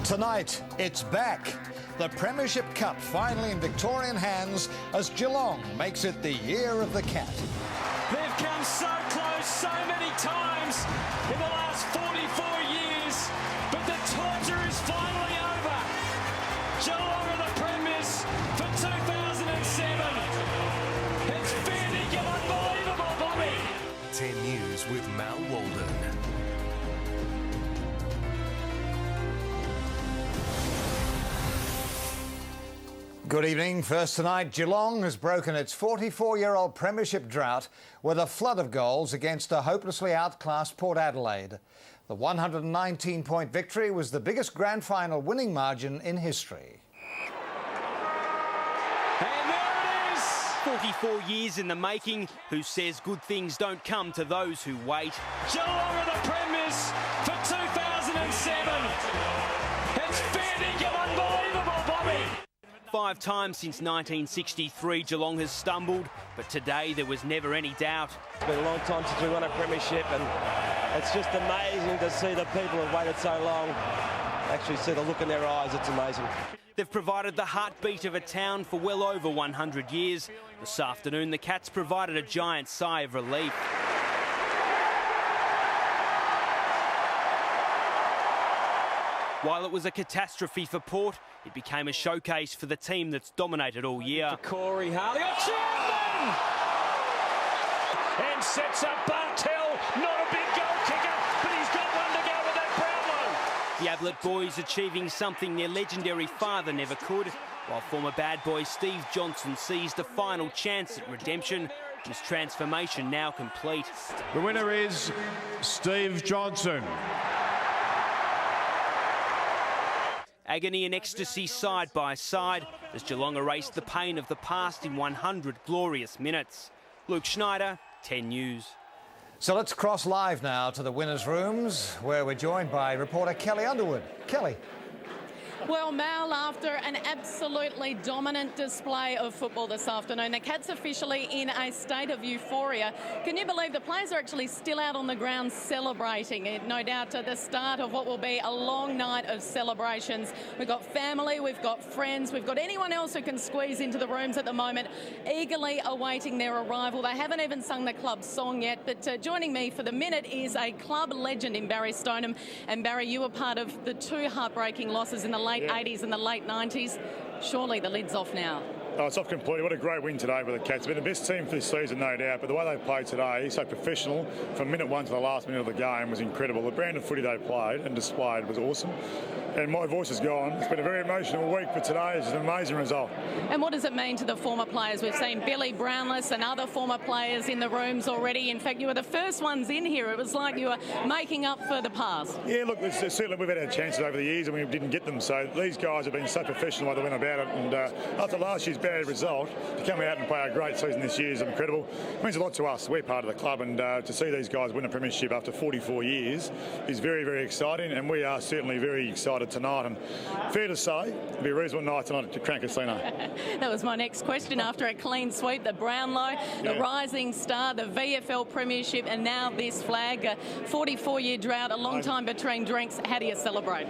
Tonight, it's back. The Premiership Cup finally in Victorian hands as Geelong makes it the year of the cat. They've come so close so many times in the last 44 years, but the torture is finally over. Geelong are the Premiers for 2007. It's fair dinkum unbelievable, Bobby. 10 News with Mal Walden. Good evening. First tonight, Geelong has broken its 44-year-old premiership drought with a flood of goals against a hopelessly outclassed Port Adelaide. The 119-point victory was the biggest grand final winning margin in history. And there it is! 44 years in the making. Who says good things don't come to those who wait? Geelong are the Premiers for 2007. It's fair dinkum unbelievable, Bobby. 5 times since 1963 Geelong has stumbled, but today there was never any doubt. It's been a long time since we won a premiership, and it's just amazing to see the people who've waited so long actually see the look in their eyes. It's amazing. They've provided the heartbeat of a town for well over 100 years. This afternoon the Cats provided a giant sigh of relief. While it was a catastrophe for Port, it became a showcase for the team that's dominated all year. Corey Harley, Chapman! And sets up Bartell, not a big goal kicker, but he's got one to go with that Brownlow. The Adelaide boys achieving something their legendary father never could, while former bad boy Steve Johnson seized a final chance at redemption. His transformation now complete. The winner is Steve Johnson. Agony and ecstasy side by side as Geelong erased the pain of the past in 100 glorious minutes. Luke Schneider, 10 News. So let's cross live now to the winners' rooms, where we're joined by reporter Kelly Underwood. Kelly. Well, Mal, after an absolutely dominant display of football this afternoon, the Cats officially in a state of euphoria. Can you believe the players are actually still out on the ground celebrating? It, no doubt at the start of what will be a long night of celebrations. We've got family, we've got friends, we've got anyone else who can squeeze into the rooms at the moment, eagerly awaiting their arrival. They haven't even sung the club song yet, but joining me for the minute is a club legend in Barry Stoneham. And Barry, you were part of the 2 heartbreaking losses in the late 80s and the late 90s. Surely the lid's off now. Oh, it's off completely. What a great win today for the Cats. Been the best team for this season, no doubt, but the way they played today, so professional, from minute 1 to the last minute of the game, was incredible. The brand of footy they played and displayed was awesome. And my voice is gone. It's been a very emotional week, but today is an amazing result. And what does it mean to the former players? We've seen Billy Brownless and other former players in the rooms already. In fact, you were the first ones in here. It was like you were making up for the past. Yeah, look, certainly we've had our chances over the years and we didn't get them. So these guys have been so professional while they went about it. And after last year's bad result, to come out and play a great season this year is incredible. It means a lot to us. We're part of the club, and to see these guys win a premiership after 44 years is very, very exciting, and we are certainly very excited tonight. And fair to say, it'll be a reasonable night tonight at Crank Casino. That was my next question. After a clean sweep, the Brownlow, the Rising Star, the VFL Premiership, and now this flag, a 44-year drought, a long time between drinks. How do you celebrate?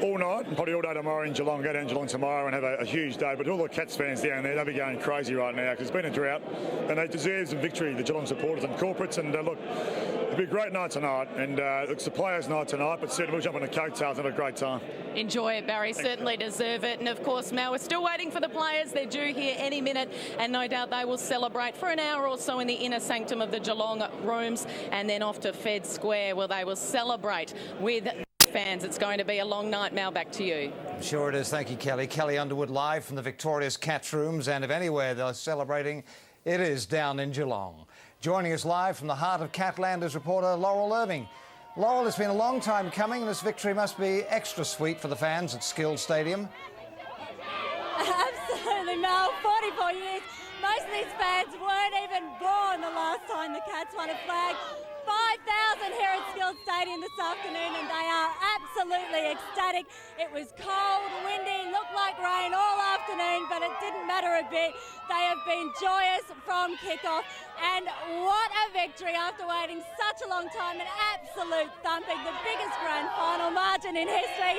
All night, and probably all day tomorrow in Geelong. Go down Geelong tomorrow and have a huge day. But all the Cats fans down there, they'll be going crazy right now because it's been a drought and they deserve some victory, the Geelong supporters and corporates. And look, it'll be a great night tonight, and it's the players' night tonight, but certainly we'll jump on the coattails and have a great time. Enjoy it, Barry. Thanks. Certainly deserve it. And of course, Mel, we're still waiting for the players. They're due here any minute, and no doubt they will celebrate for an hour or so in the inner sanctum of the Geelong rooms, and then off to Fed Square where they will celebrate with fans. It's going to be a long night. Mel, back to you. Sure it is. Thank you, Kelly. Kelly Underwood live from the victorious Cats rooms, and if anywhere they're celebrating, it is down in Geelong. Joining us live from the heart of Catland is reporter Laurel Irving. Laurel, it's been a long time coming, and this victory must be extra sweet for the fans at Skilled Stadium. Absolutely, Mel. 44 years. Most of these fans weren't even born the last time the Cats won a flag. 5,000 here at Skilled Stadium this afternoon, and they are absolutely ecstatic. It was cold, windy, looked like rain all afternoon, but it didn't matter a bit. They have been joyous from kickoff, and what a victory after waiting such a long time. An absolute thumping, the biggest grand final margin in history.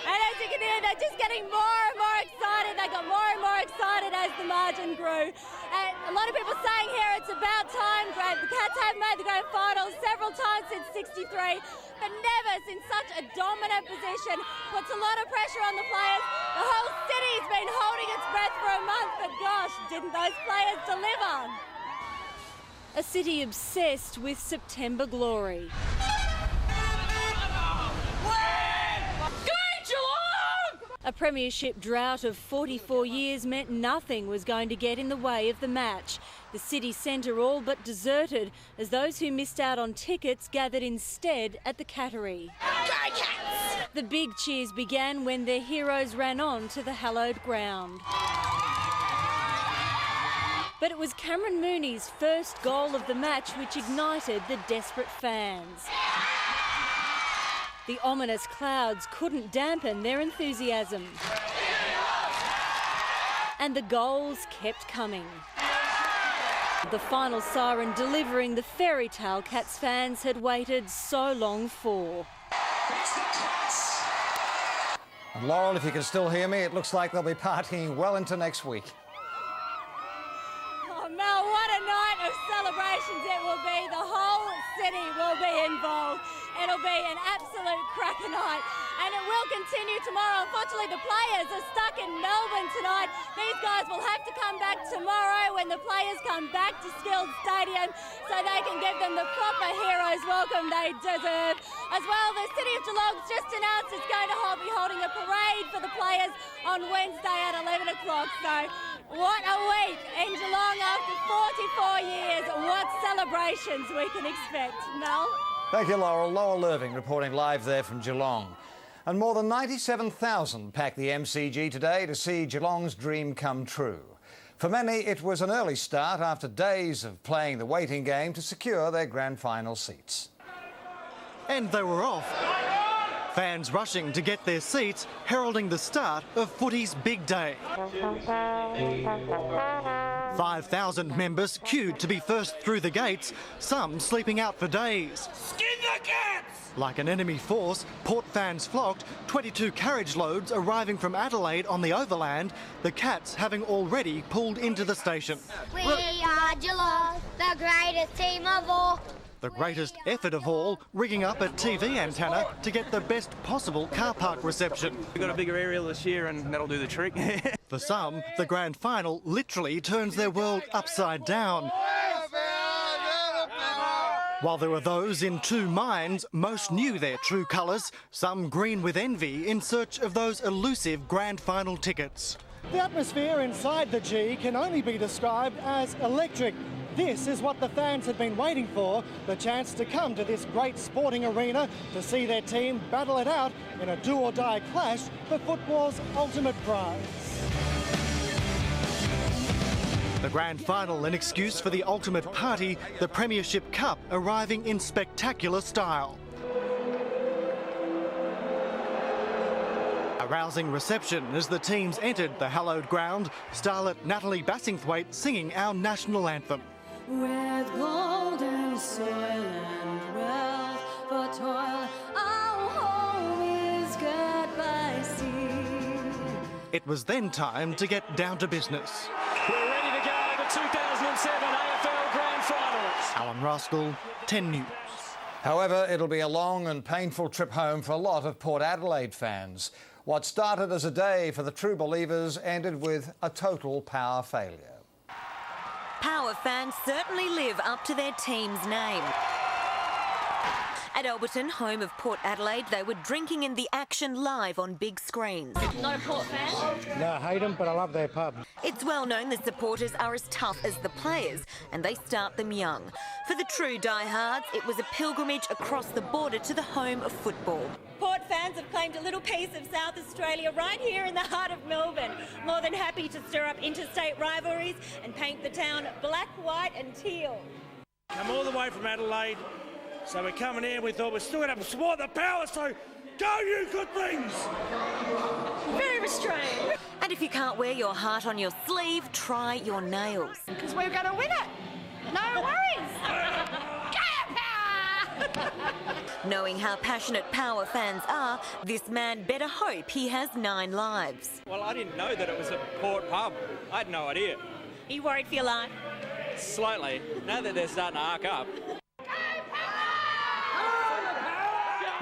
And as you can hear, they're just getting more and more excited. They got more and more excited as the margin grew. And a lot of people saying here it's about time. The Cats have made the grand final several times since '63, but never since such a dominant position. Puts a lot of pressure on the players. The whole city's been holding its breath for a month, but gosh, didn't those players deliver? A city obsessed with September glory. A premiership drought of 44 years meant nothing was going to get in the way of the match. The city centre all but deserted as those who missed out on tickets gathered instead at the Cattery. The big cheers began when their heroes ran on to the hallowed ground. But it was Cameron Mooney's first goal of the match which ignited the desperate fans. The ominous clouds couldn't dampen their enthusiasm. And the goals kept coming. The final siren delivering the fairy tale Cats fans had waited so long for. And Laurel, if you can still hear me, it looks like they'll be partying well into next week. Oh, Mel, what a night of celebrations it will be. The whole city will be involved. It'll be an absolute cracker night, and it will continue tomorrow. Unfortunately, the players are stuck in Melbourne tonight. These guys will have to come back tomorrow when the players come back to Skilled Stadium so they can give them the proper heroes welcome they deserve. As well, the City of Geelong's just announced it's going to be holding a parade for the players on Wednesday at 11 o'clock. So what a week in Geelong after 44 years. What celebrations we can expect. Mel? Thank you, Laurel. Laurel Irving reporting live there from Geelong. And more than 97,000 packed the MCG today to see Geelong's dream come true. For many, it was an early start after days of playing the waiting game to secure their grand final seats. And they were off. Fans rushing to get their seats, heralding the start of footy's big day. 5,000 members queued to be first through the gates, some sleeping out for days. Skin the Cats! Like an enemy force, Port fans flocked, 22 carriage loads arriving from Adelaide on the overland, the Cats having already pulled into the station. We are Geelong, the greatest team of all. The greatest effort of all, rigging up a TV antenna to get the best possible car park reception. We've got a bigger aerial this year and that'll do the trick. For some, the grand final literally turns their world upside down. While there were those in two minds, most knew their true colours, some green with envy in search of those elusive grand final tickets. The atmosphere inside the G can only be described as electric. This is what the fans had been waiting for, the chance to come to this great sporting arena to see their team battle it out in a do-or-die clash for football's ultimate prize. The grand final, an excuse for the ultimate party, the Premiership Cup arriving in spectacular style. A rousing reception as the teams entered the hallowed ground, starlet Natalie Bassingthwaite singing our national anthem. With golden soil and wealth for toil, our home is girt by sea. It was then time to get down to business. We're ready to go to the 2007 AFL Grand Finals. Alan Ruskell, 10 News. However, it'll be a long and painful trip home for a lot of Port Adelaide fans. What started as a day for the true believers ended with a total power failure. Power fans certainly live up to their team's name. At Alberton, home of Port Adelaide, they were drinking in the action live on big screens. Not a Port fan? No, I hate them, but I love their pub. It's well known the supporters are as tough as the players, and they start them young. For the true diehards, it was a pilgrimage across the border to the home of football. Port fans have claimed a little piece of South Australia right here in the heart of Melbourne. More than happy to stir up interstate rivalries and paint the town black, white and teal. Come all the way from Adelaide, so we're coming here. We thought we're still going to support the power, so go you good things! Very restrained. And if you can't wear your heart on your sleeve, try your nails. Because we're going to win it. No worries. Go power! Knowing how passionate Power fans are, this man better hope he has 9 lives. Well, I didn't know that it was a Port pub. I had no idea. Are you worried for your life? Slightly. Now that they're starting to arc up.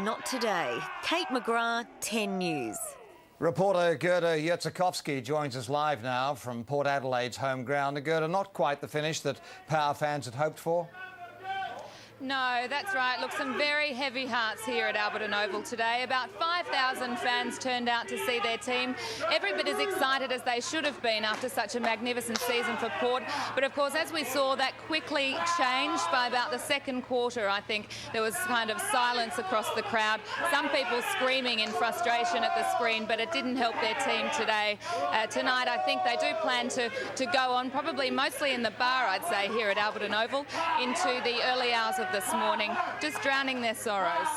Not today. Kate McGrath, 10 News. Reporter Gerda Yurtsakovsky joins us live now from Port Adelaide's home ground. Gerda, not quite the finish that Power fans had hoped for? No, that's right. Look, some very heavy hearts here at Alberton Oval today. About 5,000 fans turned out to see their team. Every bit as excited as they should have been after such a magnificent season for Port. But of course, as we saw, that quickly changed by about the second quarter. I think there was kind of silence across the crowd. Some people screaming in frustration at the screen, but it didn't help their team today. Tonight, I think they do plan to go on, probably mostly in the bar, I'd say, here at Alberton Oval, into the early hours of this morning, just drowning their sorrows.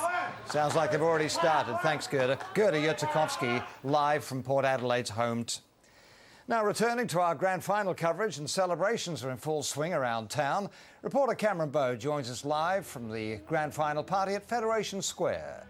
Sounds like they've already started. Thanks, Gerda. Gerda Yurtsakovsky, live from Port Adelaide's home. Now, returning to our grand final coverage, and celebrations are in full swing around town. Reporter Cameron Bowe joins us live from the grand final party at Federation Square.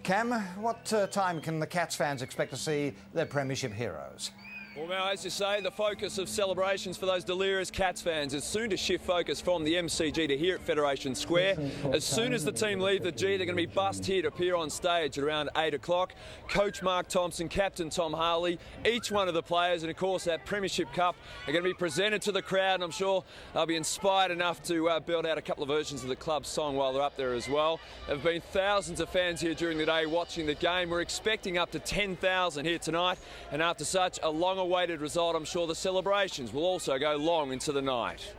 Cam, what time can the Cats fans expect to see their premiership heroes? Well, now, as you say, the focus of celebrations for those delirious Cats fans is soon to shift focus from the MCG to here at Federation Square. As soon as the team leave the G, they're going to be bussed here to appear on stage at around 8 o'clock. Coach Mark Thompson, Captain Tom Harley, each one of the players, and of course that Premiership Cup are going to be presented to the crowd, and I'm sure they'll be inspired enough to build out a couple of versions of the club's song while they're up there as well. There have been thousands of fans here during the day watching the game. We're expecting up to 10,000 here tonight, and after such a long-awaited result, I'm sure the celebrations will also go long into the night.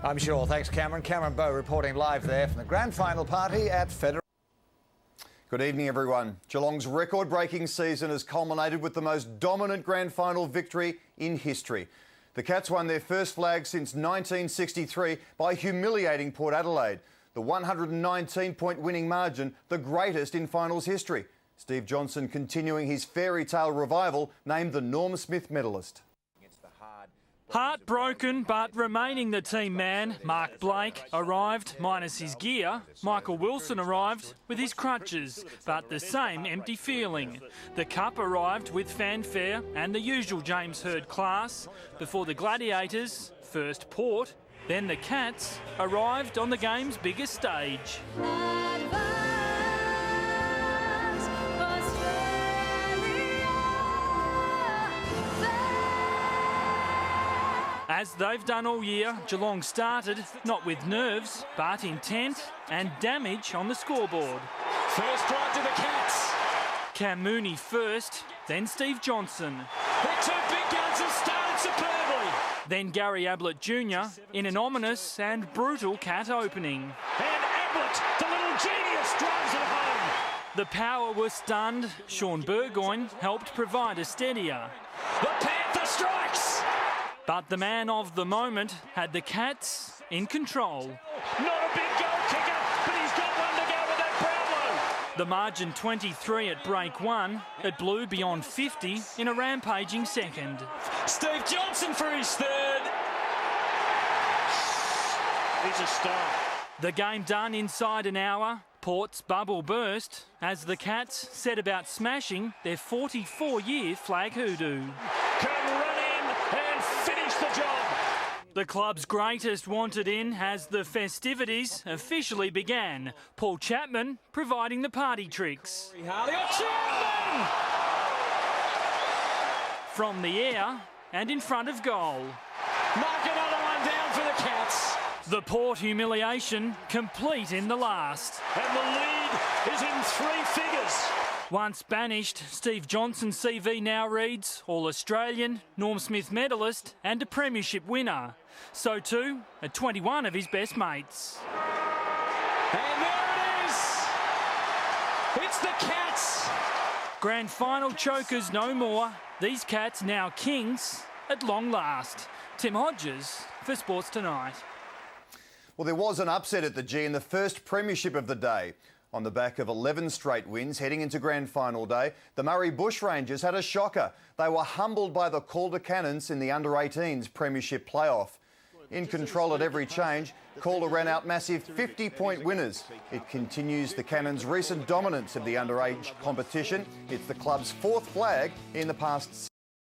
I'm sure. Thanks, Cameron. Cameron Bowe reporting live there from the grand final party at Federation. Good evening, everyone. Geelong's record-breaking season has culminated with the most dominant grand final victory in history. The Cats won their first flag since 1963 by humiliating Port Adelaide. The 119-point winning margin, the greatest in finals history. Steve Johnson continuing his fairy tale revival, named the Norm Smith medalist. Heartbroken but remaining the team man, Mark Blake arrived minus his gear. Michael Wilson arrived with his crutches, but the same empty feeling. The cup arrived with fanfare and the usual James Hird class before the Gladiators, first Port, then the Cats, arrived on the game's biggest stage. As they've done all year, Geelong started, not with nerves, but intent and damage on the scoreboard. First drive to the Cats. Cam Mooney first, then Steve Johnson. The two big guns have started superbly. Then Gary Ablett Jr. in an ominous and brutal Cat opening. And Ablett, the little genius, drives it home. The Power were stunned. Sean Burgoyne helped provide a steadier. The Panther strikes. But the man of the moment had the Cats in control. Not a big goal kicker, but he's got one to go with that Brownlow. The margin 23 at break one. It blew beyond 50 in a rampaging second. Steve Johnson for his third. He's a star. The game done inside an hour. Port's bubble burst as the Cats set about smashing their 44-year flag hoodoo. Can run in and finish the job. The club's greatest wanted in as the festivities officially began. Paul Chapman providing the party tricks. From the air and in front of goal. Mark another one down for the Cats. The Port humiliation complete in the last. And the lead is in 3 figures. Once banished, Steve Johnson's CV now reads All-Australian, Norm Smith medalist and a premiership winner. So too, are 21 of his best mates. And there it is. It's the Cats. Grand final chokers no more. These Cats now kings at long last. Tim Hodges for Sports Tonight. Well, there was an upset at the G in the first premiership of the day. On the back of 11 straight wins heading into grand final day, the Murray Bushrangers had a shocker. They were humbled by the Calder Cannons in the under-18s premiership playoff. in control at every change, Calder ran out massive 50-point winners. It continues the Cannons' recent dominance of the underage competition. It's the club's fourth flag in the past